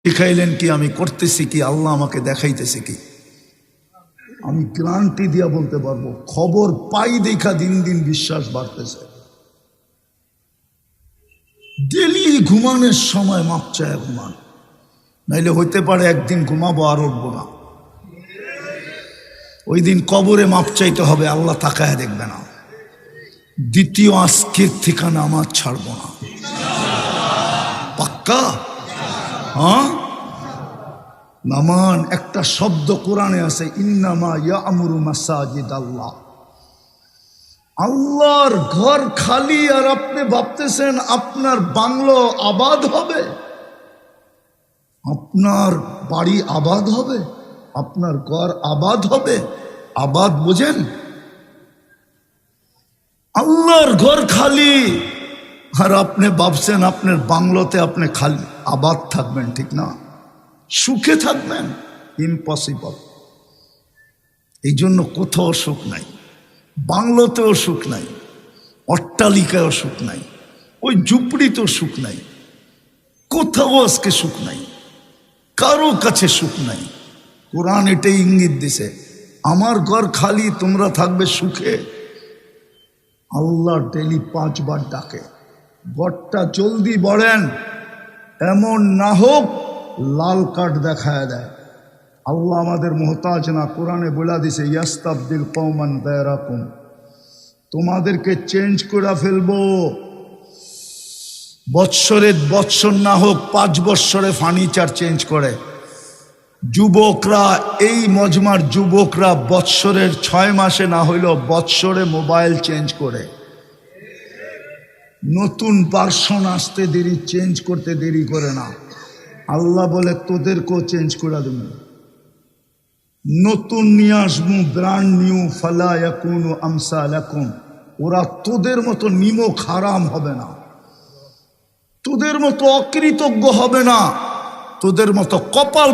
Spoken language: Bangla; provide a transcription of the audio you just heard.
শিখাইলেন কি, আমি করতেছি কি, আল্লাহ আমাকে দেখাইতেছে কি। আমি গ্যারান্টি দিয়া বলতে পারবো, খবর পাই দেখা দিন দিন বিশ্বাস বাড়তেছে। ডেলি ঘুমানোর সময় মাপ চায় ঘুমান, নাইলে হইতে পারে একদিন ঘুমাবো আর উঠবো না। ওই দিন কবরে মাপ চাইতে হবে, আল্লাহ তাকায় দেখবে না। দ্বিতীয় আজকের ঠিকানা আমার ছাড়বো না, পাক্কা। হ্যাঁ, নামান একটা শব্দ কোরআনে আছে, ইন্নামা ইয়ামুরু মাসাজিদ আল্লাহ। আল্লাহর ঘর খালি আর আপনি ভাবতেছেন আপনার বাংলো আবাদ হবে, আপনার বাড়ি আবাদ হবে, আপনার ঘর আবাদ হবে। আবাদ বুঝেন? আল্লাহর ঘর খালি আর আপনি ভাবছেন আপনার বাংলোতে আপনি খালি আবাদ থাকবেন, ঠিক না, সুখে থাকবেন, ইম্পসিবল। এই জন্য কোথাও সুখ নাই, বাংলোতেও সুখ নাই, অট্টালিকায়ও সুখ নাই, ওই ঝুপড়িতেও সুখ নাই, কোথাও আজকে সুখ নাই, কারো কাছে সুখ নাই। কোরআন এটাই ইঙ্গিত দিছে, আমার ঘর খালি, তোমরা থাকবে সুখে। আল্লাহ ডেলি 5 বার ডাকে, ঘরটা জলদি বড়েন, এমন না হোক লাল কার্ড দেখায় দেয়। আল্লাহ আমাদের মোহতাজ না, কোরআনে বলে দিছে ইয়াস্তাবদিল কওমান গায়রাকুম, তোমাদেরকে চেঞ্জ করে ফেলবো। বৎসর না হোক 5 বৎসরে ফার্নিচার চেঞ্জ করে। যুবকরা, এই মজমার যুবকরা বৎসরের 6 মাসে না হইলেও বৎসরে মোবাইল চেঞ্জ করে। নতুন ভার্সন আসতে দেরি, চেঞ্জ করতে দেরি করে না। আল্লাহ বলে তোদেরকেও চেঞ্জ করে দেব, নতুন নিয়ে আসবো, ব্র্যান্ড নিউ, ফালা ইয়াকুনু আমসালাকুম। ওরা তোদের মতো নিমক হারাম হবে না, তোদের মতো অকৃতজ্ঞ হবে না, তোদের মতো কপাল